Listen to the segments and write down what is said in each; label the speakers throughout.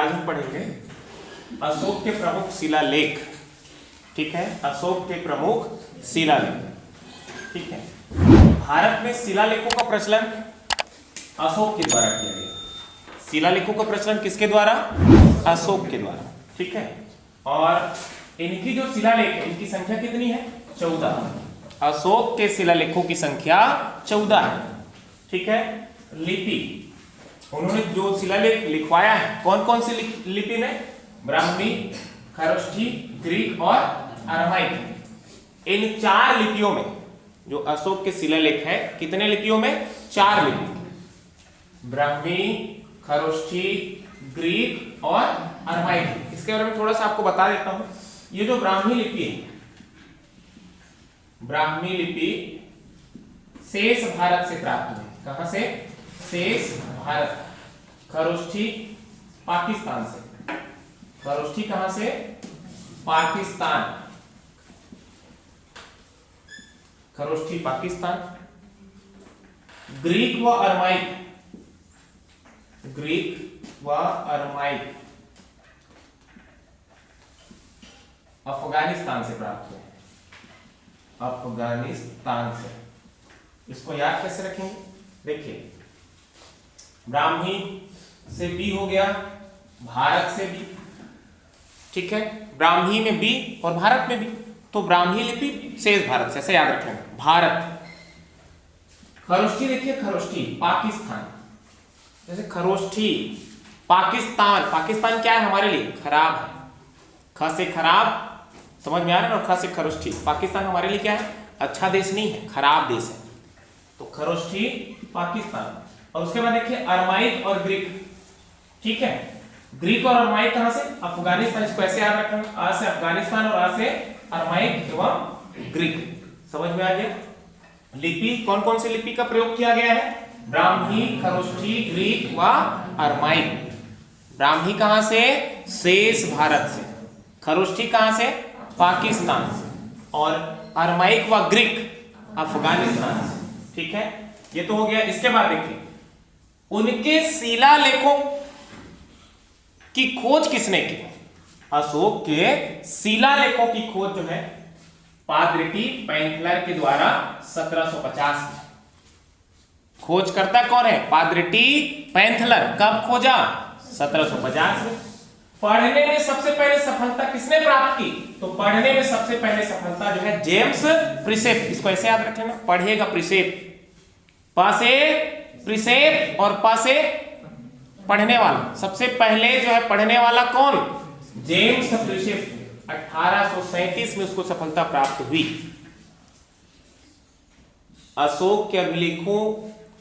Speaker 1: आज हम पढ़ेंगे अशोक के प्रमुख शिलालेख। ठीक है, अशोक के प्रमुख शिलालेख। ठीक है, भारत में शिलालेखों का प्रचलन अशोक के द्वारा किया गया। शिलालेखों का प्रचलन किसके द्वारा? अशोक के द्वारा। ठीक है, और इनकी जो शिलालेख है इनकी संख्या कितनी है? 14। अशोक के शिलालेखों की संख्या 14 है। ठीक है, लिपि उन्होंने जो शिलालेख लिखवाया है कौन कौन सी लिपि में? ब्राह्मी, खरोष्ठी, ग्रीक और अरामाइक। इन 4 लिपियों में जो अशोक के शिलालेख है, कितने लिपियों में? 4 लिपि, ब्राह्मी, खरोष्ठी, ग्रीक और अरामाइक। इसके बारे में थोड़ा सा आपको बता देता हूं। ये जो ब्राह्मी लिपि है, ब्राह्मी लिपि शेष भारत से प्राप्त हुई। कहां से? शेष भारत। खरोष्ठी पाकिस्तान से। खरोष्ठी कहां से? पाकिस्तान। खरोष्ठी पाकिस्तान। ग्रीक व अरमाइक, ग्रीक व अरमाइक अफगानिस्तान से प्राप्त हुए। अफगानिस्तान से। इसको याद कैसे रखेंगे? देखिए, ब्राह्मी से बी हो गया, भारत से बी। ठीक है, ब्राह्मी में बी और भारत में बी, तो ब्राह्मी लिपि शेष भारत से, ऐसे याद रखेंगे। भारत। खरोष्ठी देखिए, खरोष्ठी पाकिस्तान। जैसे खरोष्ठी पाकिस्तान, पाकिस्तान क्या है हमारे लिए? खराब है। ख से खराब, समझ में आ रहा है ना? ख से खरोष्ठी। पाकिस्तान हमारे लिए क्या है? अच्छा देश नहीं है, खराब देश है। तो खरोष्ठी पाकिस्तान। और उसके बाद देखिए अरमाइक और ग्रीक। ठीक है, ग्रीक और अरमाइक कहां से? अफगानिस्तान। इसको ऐसे याद रखना, आ से अफगानिस्तान और आ से अरमाइक एवं ग्रीक। समझ में आ गया? लिपि कौन कौन सी लिपि का प्रयोग किया गया है? ब्राह्मी, खरोष्ठी, ग्रीक व अरमाइक। ब्राह्मी कहां से? शेष भारत से। खरोष्ठी कहां से? पाकिस्तान से। और अरमाइक व ग्रीक अफगानिस्तान से। ठीक है, ये तो हो गया। इसके बाद देखिए उनके शिलालेखों की खोज किसने की? अशोक के शिलालेखों की खोज जो है पादरिटी पैंथलर के द्वारा 1750 में। खोज करता कौन है? पादरिटी पैंथलर। कब खोजा? 1750 में। पढ़ने में सबसे पहले सफलता किसने प्राप्त की? तो पढ़ने में सबसे पहले सफलता जो है जेम्स प्रिसेप। इसको ऐसे याद रख लेना, पढ़िएगा प्रिसेप। प से प्रिसेप और प से पढ़ने वाला। सबसे पहले जो है पढ़ने वाला कौन? जेम्स प्रिसेप। 1837 में उसको सफलता प्राप्त हुई। अशोक के अभिलेखों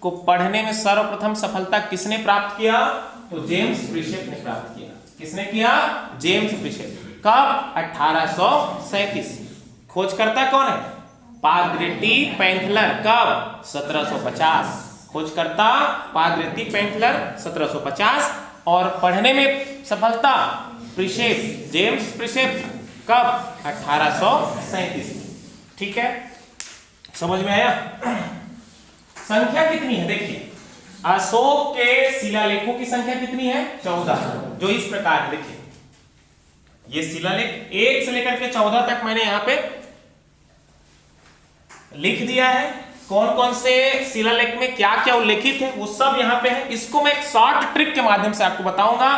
Speaker 1: को पढ़ने में सर्वप्रथम सफलता किसने प्राप्त किया? तो जेम्स प्रिसेप ने प्राप्त किया। किसने किया? जेम्स प्रिसेप। कब? 1837। खोज करता कौन है? पादरिटी पैंथलर। कब? 1750। खोज करता पादरिटी पैंथलर 1750। और पढ़ने में सफलता प्रिसेप, जेम्स प्रिसेप। कब? 1837। ठीक है, समझ में आया? संख्या कितनी है? देखिए अशोक के शिलालेखों की संख्या कितनी है? 14। जो इस प्रकार है, देखिए ये शिलालेख 1 से लेकर के 14 तक मैंने यहां पे लिख दिया है। कौन कौन से शिलालेख में क्या क्या उल्लेखित है वो सब यहां पे है। इसको मैं एक शॉर्ट ट्रिक के माध्यम से आपको बताऊंगा।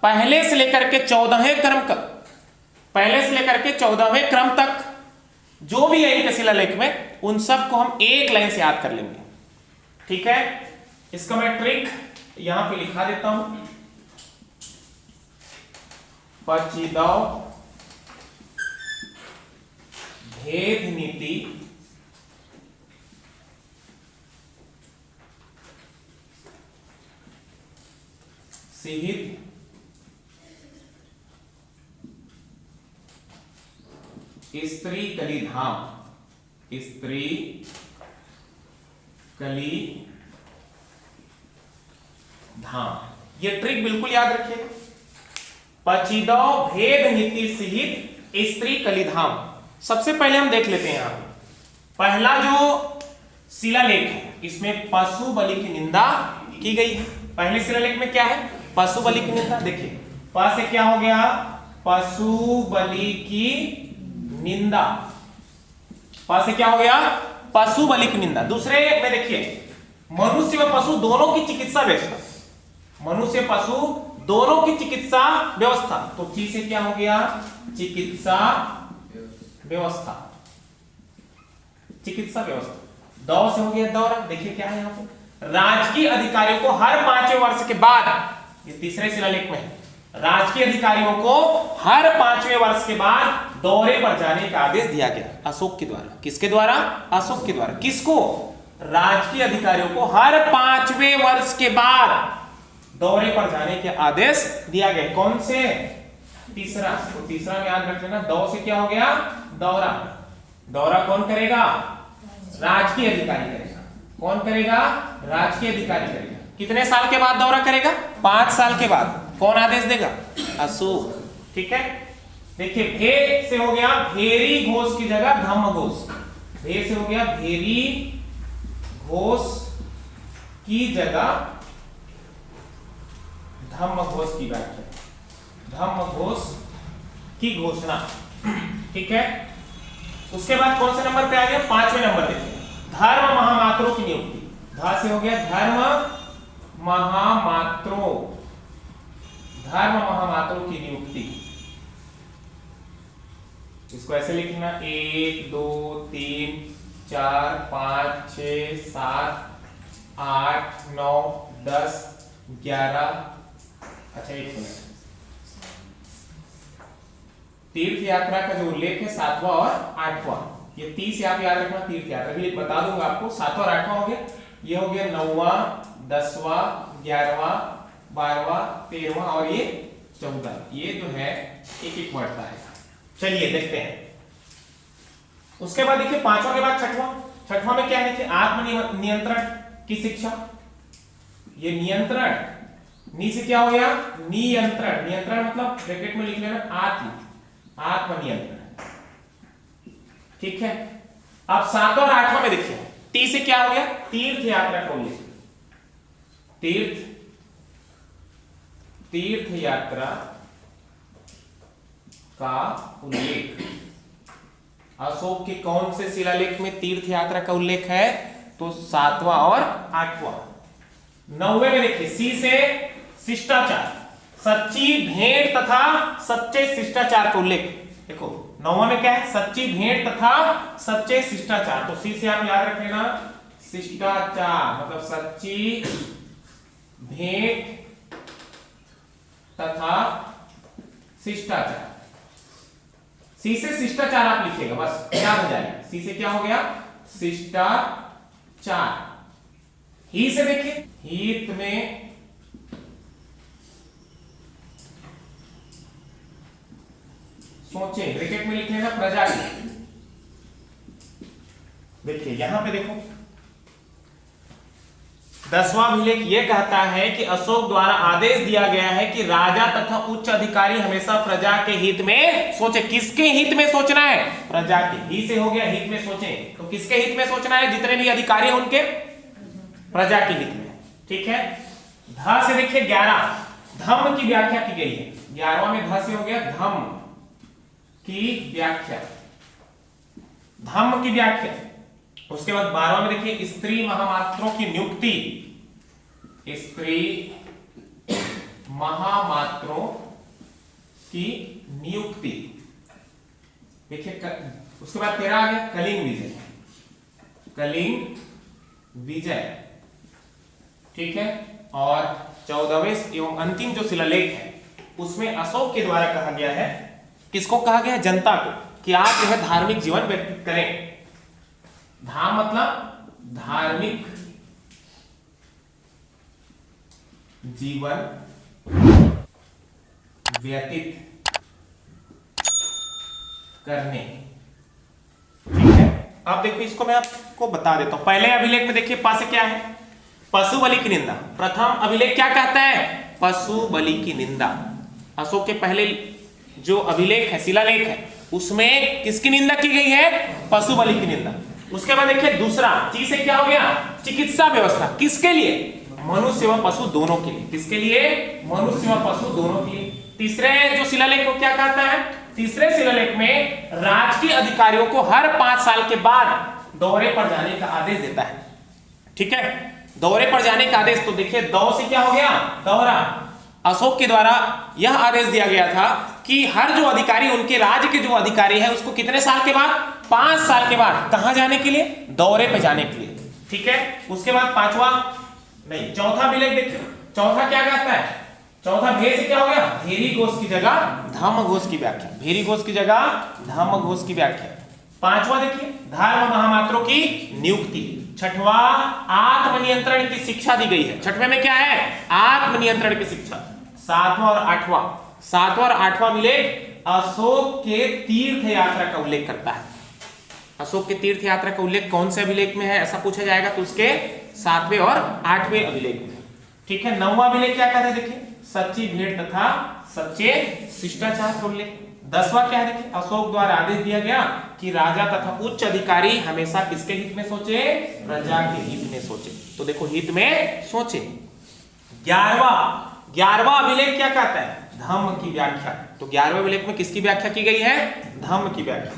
Speaker 1: पहले से लेकर के 14वें क्रम तक, पहले से लेकर के 14वें क्रम तक जो भी है इनके शिलालेख में, उन सब को हम एक लाइन से याद कर लेंगे। ठीक है, इसका मैं ट्रिक यहां पे लिखा देता हूं। पचिदौ भेद नीति सिहित स्त्री कलिधाम। स्त्री कली धाम। ये ट्रिक बिल्कुल याद रखिए। पचिदौ भेद नीति सिहित स्त्री कलिधाम। सबसे पहले हम देख लेते हैं यहां पहला जो शिलालेख है इसमें पशु बलि की निंदा की गई है। पहले शिलालेख में क्या है? पशु बलि की निंदा। देखिए प से क्या हो गया, पशु बलि की निंदा। प से क्या हो गया, पशु बलि की निंदा। दूसरे में देखिए, मनुष्य व पशु दोनों की चिकित्सा व्यवस्था, मनुष्य पशु दोनों की चिकित्सा व्यवस्था। तो ची से क्या हो गया, चिकित्सा व्यवस्था, चिकित्सा व्यवस्था। दौ से हो गया दौरा। देखिए क्या है यहाँ पे, राजकीय अधिकारियों को हर 5वें वर्ष के बाद, ये तीसरे शिलालेख में है, राजकीय अधिकारियों को हर 5वें वर्ष के बाद दौरे पर जाने का आदेश दिया गया अशोक के द्वारा। किसके द्वारा, अशोक के द्वारा। किसको, राजकीय अधिकारियों को हर 5वें वर्ष के बाद दौरे पर जाने के आदेश दिया गया। कौन से, तीसरा। तो तीसरा में याद रख लेना, दौ से क्या हो गया, दौरा। दौरा कौन करेगा, राजकीय अधिकारी करेगा। कौन करेगा, राजकीय अधिकारी करेगा। कितने साल के बाद दौरा करेगा, 5 साल के बाद। कौन आदेश देगा, अशोक। ठीक है, देखिए भे से हो गया भेरी घोष की जगह धम्म घोष। भे से हो गया भेरी घोष की जगह धम्म घोष की व्याख्या, धम्म घोष की घोषणा। ठीक है, उसके बाद कौन से नंबर पे आ गया, 5वें नंबर देखिए, धर्म महामात्रों की नियुक्ति। धा से हो गया धर्म महामात्रों, धर्म महामात्रों की नियुक्ति। इसको ऐसे लिखना, 1 2 3 4 5 6 7 8 9 10 11। अच्छा एक मिनट, तीर्थ यात्रा का जो उल्लेख है 7वां और 8वां, ये 30 आप याद रखना। तीर्थ यात्रा भी बता दूंगा आपको, 7वां और 8वां हो गया। ये हो गया 9वां 10वां 11वां 12वां 13वां और ये 14। ये जो है एक एक बढ़ता है। चलिए देखते हैं। उसके बाद देखिए 5वां के बाद 6वां। 6वां में क्या है कि आत्म नियंत्रण की शिक्षा। ये नियंत्रण, नी से क्या हो गया, नियंत्रण। नियंत्रण मतलब ब्रैकेट में लिख लेना आत्मनियंत्रण। ठीक है, अब 7वां और 8वां में देखिए, टी से क्या हो गया, तीर्थ यात्रा का उल्लेख। तीर्थ यात्रा का उल्लेख। अशोक के कौन से शिलालेख में तीर्थ यात्रा का उल्लेख है, तो 7वां और 8वां। 9वें में देखिए, सी से शिष्टाचार, सच्ची भेंट तथा सच्चे शिष्टाचार का उल्लेख। देखो 9वां में क्या है, सच्ची भेंट तथा सच्चे शिष्टाचार। तो सी से आप याद रख लेना, शिष्टाचार मतलब सच्ची भेंट तथा शिष्टाचार। सी से शिष्टाचार आप लिखिएगा, बस क्या हो जाएगा, सी से क्या हो गया, शिष्टाचार। ही से देखिए, हित में सोचे, ब्रैकेट में लिख लेना प्रजा की। देखिए यहां पे देखो 10वां अभिलेख ये कहता है कि अशोक द्वारा आदेश दिया गया है कि राजा तथा उच्च अधिकारी हमेशा प्रजा के हित में सोचे। किसके हित में सोचना है, प्रजा के। ही से हो गया हित में सोचे, तो किसके हित में सोचना है, जितने भी अधिकारी हैं उनके, प्रजा के हित में। ठीक है, ध से देखिए 11, धम्म की व्याख्या की गई है। 11वां में ध से हो गया धम्म की व्याख्या, धम्म की व्याख्या। उसके बाद 12वां में देखिए स्त्री महामात्रों की नियुक्ति, स्त्री महामात्रों की नियुक्ति। देखिए उसके बाद 13 आ गया कलिंग विजय, कलिंग विजय। ठीक है, और 14वें एवं अंतिम जो शिलालेख है उसमें अशोक के द्वारा कहा गया है, किसको कहा गया है, जनता को, कि आप जो है धार्मिक जीवन व्यतीत करें। धाम मतलब धार्मिक जीवन व्यतीत करने। ठीक है, अब देखो इसको मैं आपको बता देता हूं। पहले अभिलेख में देखिए पा से क्या है, पशु बलि की निंदा। प्रथम अभिलेख क्या कहता है, पशु बलि की निंदा। अशोक के पहले जो अभिलेख है, शिलालेख है, उसमें किसकी निंदा की गई है, पशु बलि की निंदा। उसके बाद देखिए दूसरा ची से क्या हो गया, चिकित्सा व्यवस्था। किसके लिए, मनुष्य व पशु दोनों के लिए। किसके लिए, मनुष्य व पशु दोनों के लिए। तीसरे जो शिलालेख को क्या कहता है? तीसरे शिलालेख में राजकीय अधिकारियों को हर 5 साल के बाद दौरे पर जाने का आदेश देता है। ठीक है, दौरे पर जाने का आदेश। तो देखिए दौ से क्या हो गया? दौरा। अशोक के द्वारा यह आदेश दिया गया था कि हर जो अधिकारी, उनके राज्य के जो अधिकारी है, उसको कितने साल के बाद? 5 साल के बाद। कहां जाने के लिए? दौरे पे जाने के लिए। ठीक है, उसके बाद चौथा अभिलेख देखिए। चौथा क्या कहता है? चौथा भे से क्या हो गया? भेरी घोष की जगह धम्म घोष की व्याख्या। भेरी घोष की जगह धम्म घोष की व्याख्या। पांचवा देखिए, धर्म महामात्रों की नियुक्ति। छठवा, आत्मनियंत्रण की शिक्षा दी गई है। छठवें में क्या है? आत्मनियंत्रण की शिक्षा। सातवां और आठवां अभिलेख अशोक के तीर्थ यात्रा का उल्लेख करता है। अशोक के तीर्थ यात्रा का उल्लेख कौन से अभिलेख में है, ऐसा पूछा जाएगा तो उसके 7वें और 8वें अभिलेख में। ठीक है, 9वां अभिलेख क्या कहता है? देखिए, सच्ची भेंट तथा सच्चे शिष्टाचार का उल्लेख। 10वां क्या है? देखिए, अशोक द्वारा आदेश दिया गया कि राजा तथा उच्च अधिकारी हमेशा किसके हित में सोचे? प्रजा के हित में सोचे। तो देखो, हित में सोचे। 11वां अभिलेख क्या कहता है? धम्म की व्याख्या। तो 11वें अभिलेख में किसकी व्याख्या की गई है? धम्म की व्याख्या।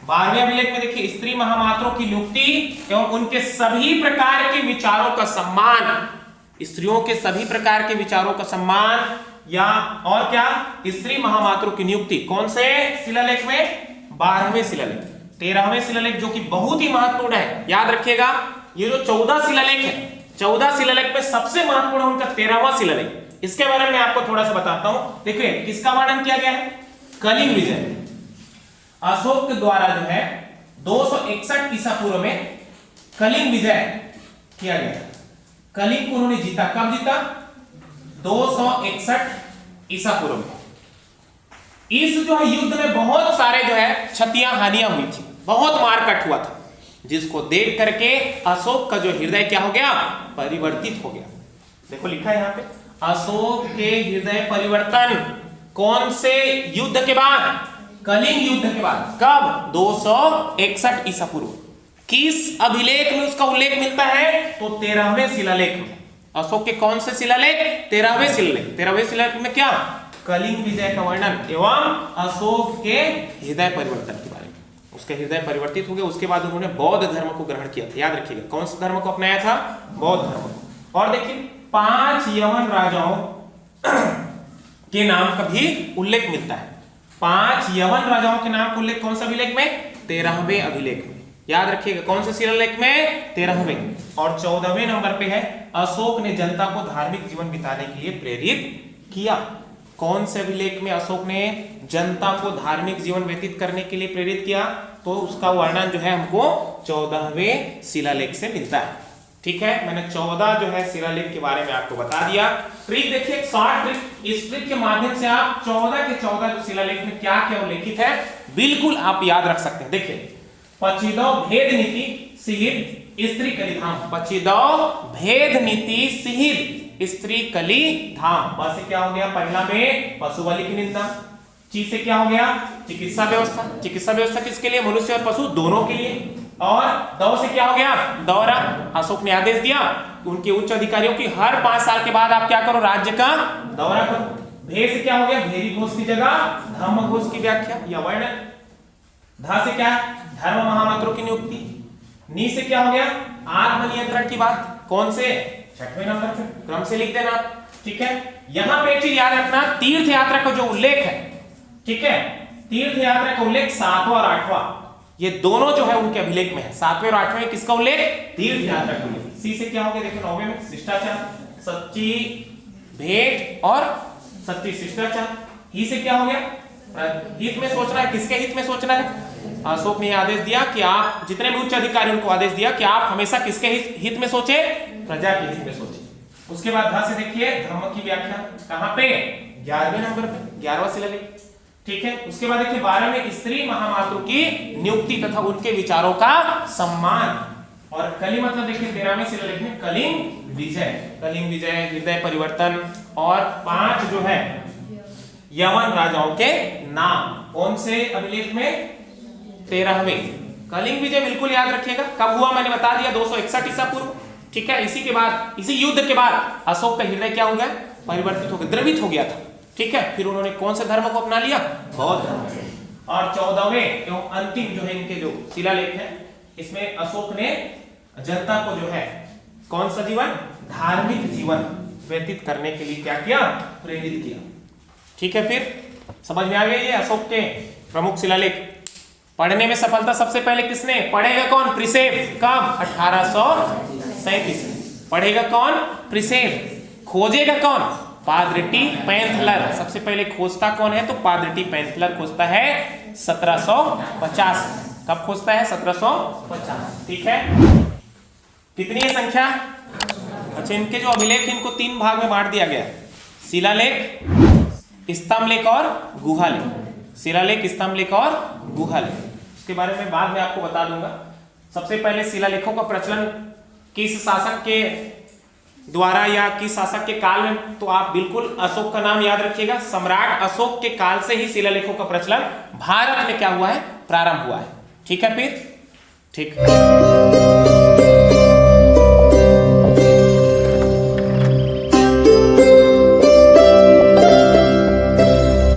Speaker 1: 12वें अभिलेख में देखिए, स्त्री महामात्रों की नियुक्ति एवं उनके सभी प्रकार के विचारों का सम्मान। स्त्रियों के सभी प्रकार के विचारों का सम्मान, या और क्या? स्त्री महामात्रों की नियुक्ति। कौन से शिलालेख में? 12वें शिलालेख। 13वें शिलालेख जो कि बहुत ही महत्वपूर्ण है, याद रखिएगा। ये जो 14 शिलालेख है, 14 शिलालेख में सबसे महत्वपूर्ण है उनका 13वां शिलालेख। इसके बारे में आपको थोड़ा सा बताता हूं। देखिए, किसका वर्णन किया गया है? कलिंग विजय। अशोक के द्वारा जो है 261 ईसा पूर्व में कलिंग विजय किया गया। कलिंग को उन्होंने जीता। कब जीता? 261 ईसा पूर्व में। इस जो है युद्ध में बहुत सारे जो है क्षतियां, हानियां हुई थी, बहुत मारकाट हुआ था, जिसको देख करके अशोक का जो हृदय क्या हो गया? परिवर्तित हो गया। देखो लिखा है यहां पे, अशोक के हृदय परिवर्तन। कौन से युद्ध के बाद? कलिंग युद्ध के बाद। कब? 261 ईसा पूर्व। किस अभिलेख में उसका उल्लेख मिलता है? तो 13वें शिलालेख में। अशोक के कौन से शिलालेख? 13वें शिलालेख। 13वें शिलालेख में क्या? कलिंग विजय का वर्णन एवं अशोक के हृदय परिवर्तन के बारे में। उसके हृदय परिवर्तित हो गया। उसके बाद उन्होंने बौद्ध धर्म को ग्रहण किया था। याद रखिएगा, कौन सा धर्म को अपनाया था? बौद्ध धर्म को। और देखिए, 5 यवन राजाओं के नाम का भी उल्लेख मिलता है। 5 यवन राजाओं के नाम का उल्लेख कौन सा अभिलेख में? 13वें अभिलेख में। याद रखिएगा, कौन से शिलालेख में? 13वें। और 14वें नंबर पे है, अशोक ने जनता को धार्मिक जीवन बिताने के लिए प्रेरित किया। कौन से अभिलेख में अशोक ने जनता को धार्मिक जीवन व्यतीत करने के लिए प्रेरित किया? तो उसका वर्णन जो है हमको 14वें शिलालेख से मिलता है। ठीक है, मैंने 14 जो है शिलालेख के बारे में आपको बता दिया। ट्रिक देखिए, एक शॉर्ट ट्रिक। इस ट्रिक के माध्यम से आप 14 के 14 जो शिलालेख में क्या क्या उल्लेखित है, बिल्कुल आप याद रख सकते हैं। देखिए, पचिदौ भेद नीति सिहित स्त्री कली धाम। पचिदौ भेद नीति सिहित स्त्री कली धाम। प से क्या हो गया? पहला में पशु बलि की निंदा। ची से क्या हो गया? चिकित्सा व्यवस्था। चिकित्सा व्यवस्था किसके लिए? मनुष्य और पशु दोनों के लिए। और दौ से क्या हो गया? दौरा। अशोक ने आदेश दिया उनके उच्च अधिकारियों की हर 5 साल के बाद आप क्या करो? राज्य का दौरा करो। भे से क्या हो गया? भेरी घोष की जगह धम्म घोष की व्याख्या या वर्णन। धा से क्या? धर्म महामात्रों की नियुक्ति। नी से क्या हो गया? आत्मनियंत्रण की बात। कौन से? 6वें नंबर पे। क्रम से लिख देना। ठीक है, यहां पे एक चीज याद रखना, तीर्थ यात्रा का जो उल्लेख है, ठीक है, तीर्थ यात्रा का उल्लेख 7वां और 8वां, ये दोनों जो है उनके अभिलेख में है। 7वें और 8वें किसका उल्लेख? तीर्थ यात्रा का उल्लेख। सी से क्या हो गया? देखो 9वें में शिष्टाचार, सच्ची भेंट और सच्ची शिष्टाचार। ही से क्या हो गया? हित में सोचना है। किसके हित में सोचना है? अशोक ने आदेश दिया कि आप जितने भी उच्च अधिकारी उनको आदेश दिया कि आप हमेशा किसके हित में सोचे? प्रजा के हित में सोचे। उसके बाद धा से देखिए धर्म की व्याख्या। कहां पे? 11वें नंबर पे, 11वां शिलालेख। ठीक है, उसके बाद देखिए 12 में स्त्री महामातृ की नियुक्ति तथा उनके विचारों का सम्मान। और कली मतलब देखिए 13वें शिलालेख में कलिंग विजय। कलिंग विजय, हृदय परिवर्तन। और 5 जो है यवन राजाओं के नाम। कौन से अभिलेख में? 13वें। कलिंग विजय बिल्कुल याद रखिएगा। कब हुआ मैंने बता दिया? 261 ईसा पूर्व। ठीक है, इसी के बाद, इसी युद्ध के बाद अशोक का हृदय क्या हो गया? परिवर्तित हो गया, द्रवित हो गया था। ठीक है, फिर उन्होंने कौन से धर्म को अपना लिया? बौद्ध धर्म। और 14वें एवं अंतिम जो है इनके जो शिलालेख है, इसमें अशोक ने जनता को जो है कौन सा जीवन? धार्मिक जीवन व्यतीत करने के लिए क्या किया? प्रेरित किया। ठीक है, फिर समझ में आ गया ये अशोक के प्रमुख शिलालेख। पढ़ने में सफलता सबसे पहले किसने? पढ़ेगा कौन? प्रिसेप। कब? 1837। पढ़ेगा कौन? प्रिसेप। खोजेगा कौन? पादरिटी पैंथलर। सबसे पहले खोजता कौन है? तो पादरिटी पैंथलर खोजता है 1750। कब खोजता है? 1750। ठीक है, कितनी है संख्या? अच्छा, इनके जो अभिलेख इनको 3 भाग में बांट दिया गया, शिलालेख, स्तंभलेख और गुहालेख। शिलालेख, स्तंभलेख और गुहालेख, इसके बारे में बाद में आपको बता दूंगा। सबसे पहले शिलालेखों का प्रचलन किस शासक के द्वारा या किस शासक के काल में? तो आप बिल्कुल अशोक का नाम याद रखिएगा। सम्राट अशोक के काल से ही शिलालेखों का प्रचलन भारत में क्या हुआ है? प्रारंभ हुआ है। ठीक है, फिर ठीक।